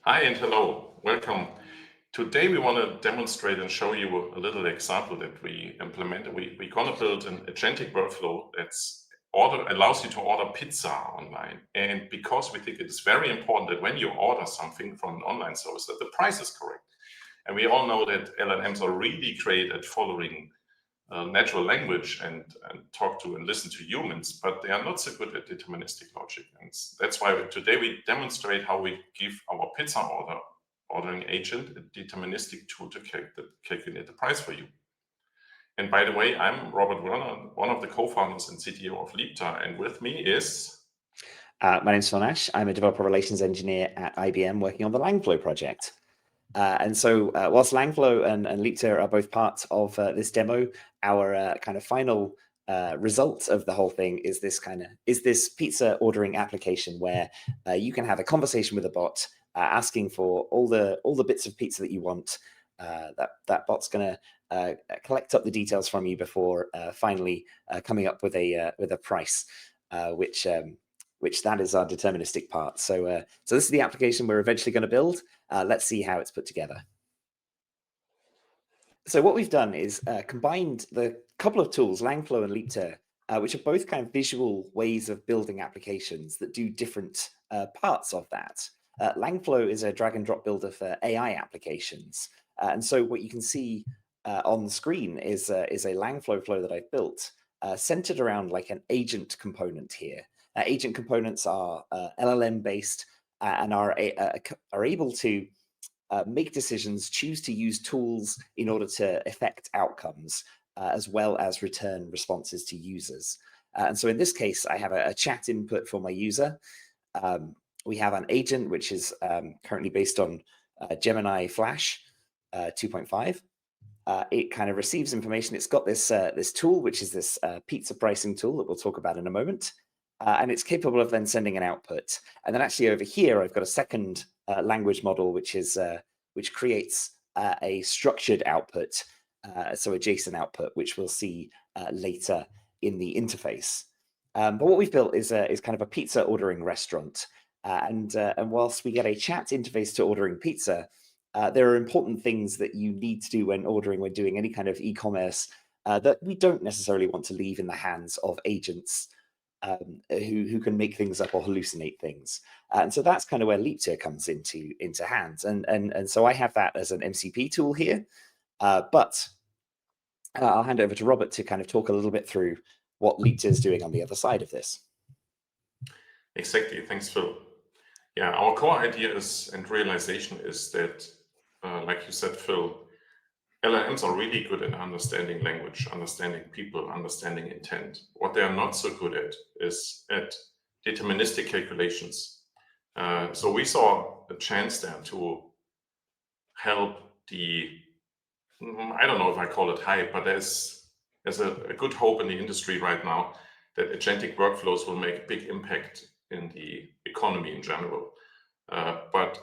Hi and hello, welcome. Today we want to demonstrate and show you a little example that we implemented. We're going to build an agentic workflow that's allows you to order pizza online. And because we think it's very important that when you order something from an online service, that the price is correct. And we all know that LLMs are really great at following natural language and talk to and listen to humans, but they are not so good at deterministic logic. And that's why today we demonstrate how we give our pizza ordering agent a deterministic tool to calculate the price for you. And by the way, I'm Robert Werner, one of the co-founders and CTO of Leapter, and with me is... My name's Phil Nash. I'm a developer relations engineer at IBM working on the LangFlow project. Whilst LangFlow and Leapter are both part of this demo, our kind of final result of the whole thing is this pizza ordering application where you can have a conversation with a bot asking for all the bits of pizza that you want. That bot's going to collect up the details from you before finally coming up with a price, which that is our deterministic part. So this is the application we're eventually going to build. Let's see how it's put together. So what we've done is combined the couple of tools, LangFlow and Leapter, which are both kind of visual ways of building applications that do different parts of that. LangFlow is a drag and drop builder for AI applications. And so what you can see on the screen is a LangFlow flow that I've built centered around like an agent component here. Agent components are LLM based and are able to make decisions, choose to use tools in order to affect outcomes, as well as return responses to users. And so in this case, I have a chat input for my user. We have an agent, which is currently based on Gemini Flash 2.5. It kind of receives information. It's got this tool, which is this pizza pricing tool that we'll talk about in a moment. And it's capable of then sending an output. And then actually over here, I've got a second language model, which creates a structured output, so a JSON output, which we'll see later in the interface. But what we've built is kind of a pizza ordering restaurant. And whilst we get a chat interface to ordering pizza, there are important things that you need to do when doing any kind of e-commerce that we don't necessarily want to leave in the hands of agents who can make things up or hallucinate things. And so that's kind of where Leapter comes into hands. And so I have that as an MCP tool here, but I'll hand over to Robert to kind of talk a little bit through what Leapter is doing on the other side of this. Exactly, thanks, Phil. Yeah, our core idea is, and realization is that, like you said, Phil, LLMs are really good at understanding language, understanding people, understanding intent. What they are not so good at is at deterministic calculations. So we saw a chance there to help I don't know if I call it hype, but there's a good hope in the industry right now that agentic workflows will make a big impact in the economy in general. But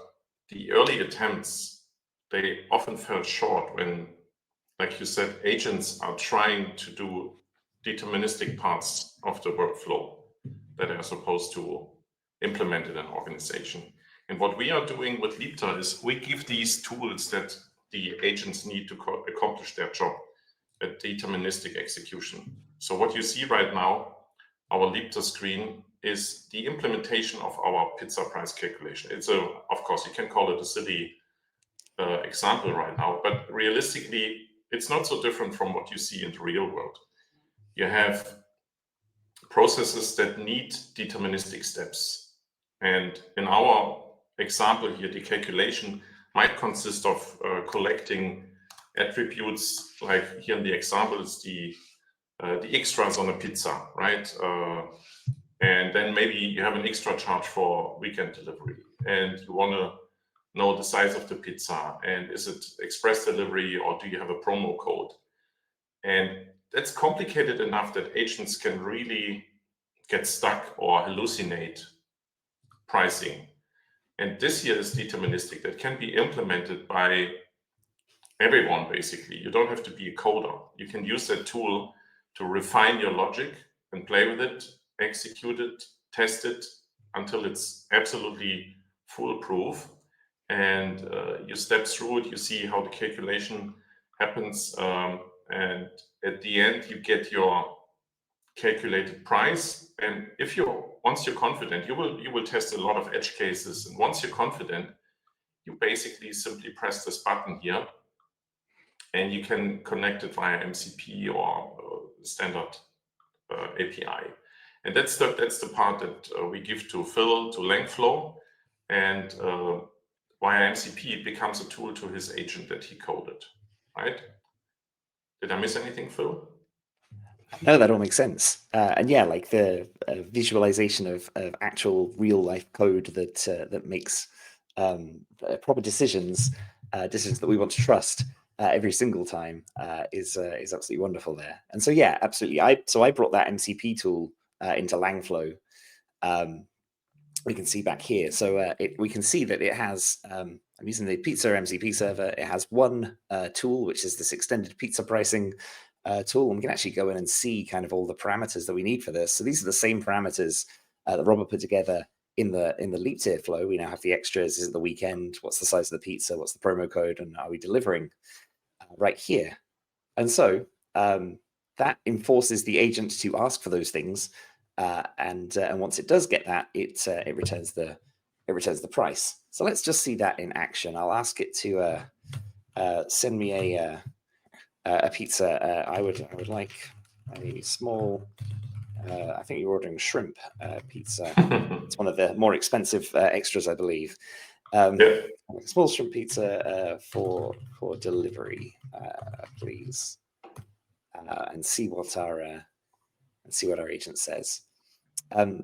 the early attempts, they often fell short when, like you said, agents are trying to do deterministic parts of the workflow that are supposed to implement in an organization. And what we are doing with Leapter is we give these tools that the agents need to accomplish their job, a deterministic execution. So what you see right now, our Leapter screen, is the implementation of our pizza price calculation. Of course, you can call it a silly example right now, but realistically, it's not so different from what you see in the real world. You have processes that need deterministic steps. And in our example here, the calculation might consist of collecting attributes, like here in the example, it's the extras on a pizza, right? And then maybe you have an extra charge for weekend delivery, and you want to know the size of the pizza, and is it express delivery, or do you have a promo code? And that's complicated enough that agents can really get stuck or hallucinate pricing. And this here is deterministic. That can be implemented by everyone, basically. You don't have to be a coder. You can use that tool to refine your logic and play with it, execute it, test it until it's absolutely foolproof. and you step through it, you see how the calculation happens, and at the end you get your calculated price. And if once you're confident, you will test a lot of edge cases, and once you're confident, you basically simply press this button here, and you can connect it via MCP or standard API. And that's the part that we give to Phil, to LangFlow, and via MCP it becomes a tool to his agent that he coded, right? Did I miss anything, Phil? No, that all makes sense. And yeah, like the visualization of actual real life code that makes proper decisions that we want to trust every single time is absolutely wonderful there. And so yeah, absolutely. I brought that MCP tool into LangFlow. We can see back here. So we can see that it has, I'm using the pizza MCP server. It has one tool, which is this extended pizza pricing tool. And we can actually go in and see kind of all the parameters that we need for this. So these are the same parameters that Robert put together in the Leapter flow. We now have the extras. Is it the weekend? What's the size of the pizza? What's the promo code? And are we delivering right here? And so that enforces the agent to ask for those things. And once it does get that, it returns the price. So let's just see that in action. I'll ask it to send me a pizza. I would like a small. I think you're ordering shrimp pizza. It's one of the more expensive extras, I believe. Yeah. A small shrimp pizza for delivery, please, and see what our agent says.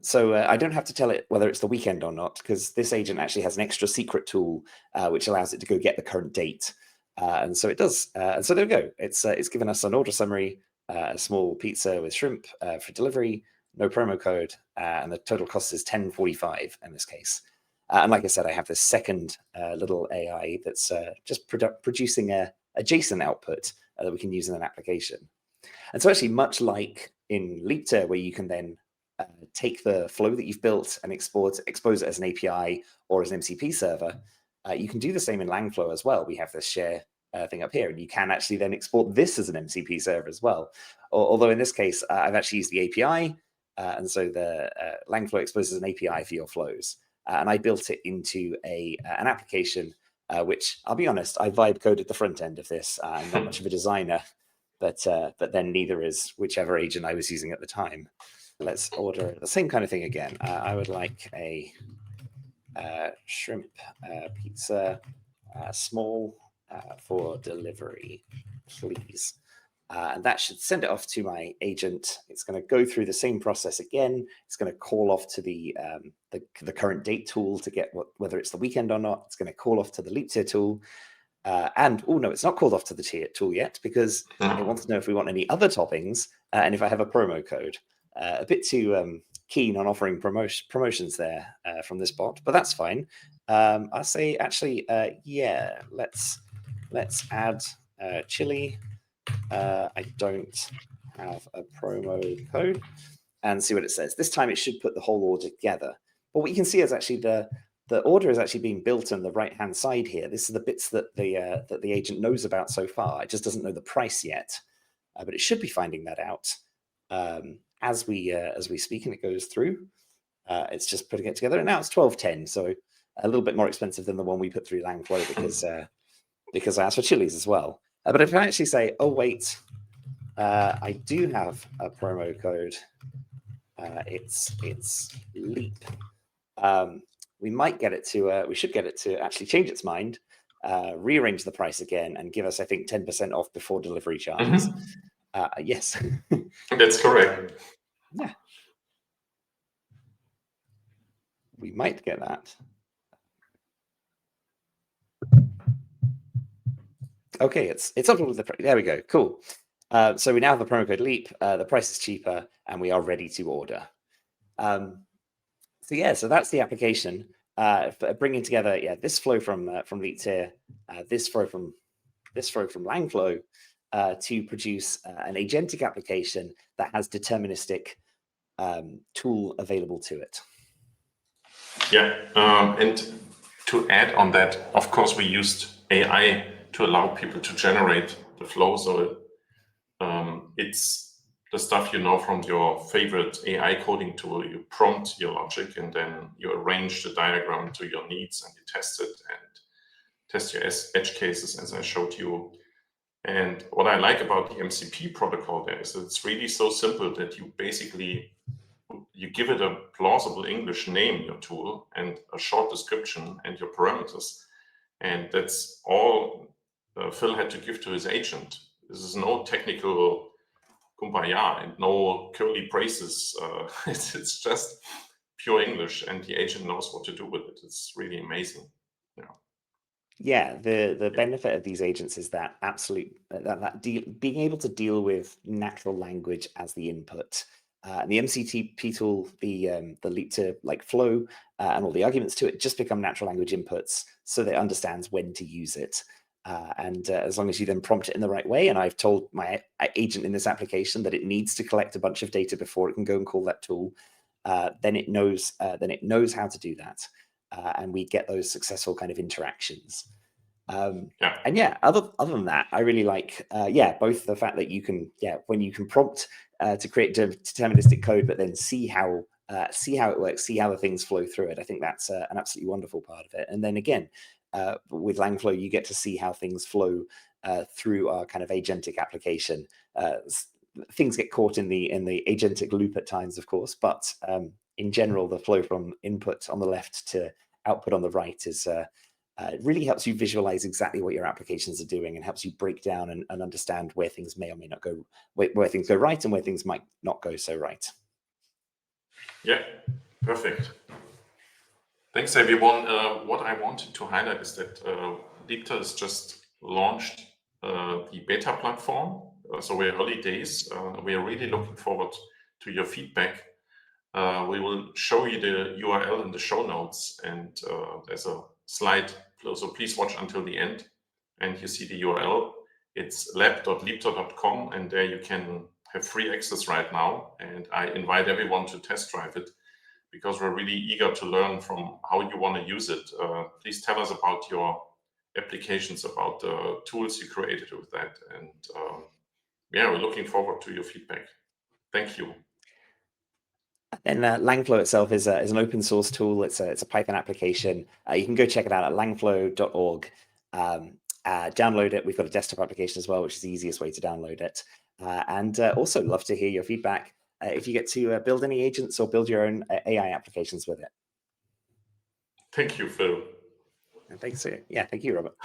So I don't have to tell it whether it's the weekend or not, because this agent actually has an extra secret tool which allows it to go get the current date. And so it does. And so there we go. It's given us an order summary, a small pizza with shrimp for delivery, no promo code, and the total cost is $10.45 in this case. And like I said, I have this second little AI that's just producing a JSON output that we can use in an application. And so actually, much like in Leapter, where you can then take the flow that you've built and expose it as an API or as an MCP server, you can do the same in LangFlow as well. We have this share thing up here, and you can actually then export this as an MCP server as well. Although in this case, I've actually used the API, and so the LangFlow exposes an API for your flows. And I built it into an application, which I'll be honest, I vibe coded the front end of this. I'm not much of a designer, but then neither is whichever agent I was using at the time. Let's order the same kind of thing again. I would like a shrimp pizza, small, for delivery, please. And that should send it off to my agent. It's going to go through the same process again. It's going to call off to the current date tool to get whether it's the weekend or not. It's going to call off to the Leapter tool. And oh no, it's not called off to the tool yet, because it wants to know if we want any other toppings and if I have a promo code. A bit too keen on offering promotions there from this bot, but that's fine. I say actually, yeah, let's add chili. I don't have a promo code, and see what it says. This time it should put the whole order together. But what you can see is actually the order is actually being built on the right-hand side here. This is the bits that the agent knows about so far. It just doesn't know the price yet, but it should be finding that out as we speak, and it goes through. It's just putting it together, and now it's 12.10, so a little bit more expensive than the one we put through LangFlow because I asked for chilies as well. But if I actually say, oh wait, I do have a promo code. It's Leap. We might get it to. We should get it to actually change its mind, rearrange the price again, and give us, I think, 10% off before delivery charges. Yes, that's correct. Yeah, we might get that. Okay, it's up with the. There we go. Cool. So we now have the promo code Leap. The price is cheaper, and we are ready to order. So yeah, so that's the application. Bringing together, this flow from Leapter, this flow from LangFlow, to produce an agentic application that has deterministic tool available to it. Yeah, and to add on that, of course, we used AI to allow people to generate the flow. So it's the stuff you know from your favorite AI coding tool. You prompt your logic and then you arrange the diagram to your needs and you test it and test your edge cases, as I showed you. And what I like about the MCP protocol there is that it's really so simple that you basically you give it a plausible English name, your tool, and a short description and your parameters. And that's all Phil had to give to his agent. This is no technical kumbaya and no curly braces. It's just pure English, and the agent knows what to do with it. It's really amazing. Yeah, the benefit of these agents is that being able to deal with natural language as the input. The MCP tool, the Leapter flow and all the arguments to it just become natural language inputs, so that it understands when to use it. As long as you then prompt it in the right way, and I've told my agent in this application that it needs to collect a bunch of data before it can go and call that tool, then it knows how to do that. And we get those successful kind of interactions. And yeah, other than that, I really like both the fact that you can when you can prompt to create deterministic code, but then see how it works, see how the things flow through it. I think that's an absolutely wonderful part of it. And then again, with LangFlow, you get to see how things flow through our kind of agentic application. Things get caught in the agentic loop at times, of course, but in general, the flow from input on the left to output on the right is it really helps you visualize exactly what your applications are doing and helps you break down and understand where things may or may not go, where things go right and where things might not go so right. Yeah, perfect. Thanks, everyone. What I wanted to highlight is that Leapter has just launched the beta platform. So we're early days. We are really looking forward to your feedback. We will show you the URL in the show notes, and there's a slide, so please watch until the end and you see the URL. It's lab.leapter.com, and there you can have free access right now, and I invite everyone to test drive it because we're really eager to learn from how you want to use it. Please tell us about your applications, about the tools you created with that, and yeah, we're looking forward to your feedback. Thank you. And LangFlow itself is an open source tool. It's a Python application. You can go check it out at langflow.org. Download it. We've got a desktop application as well, which is the easiest way to download it. And also love to hear your feedback if you get to build any agents or build your own AI applications with it. Thank you, Phil. And thanks. Yeah, thank you, Robert.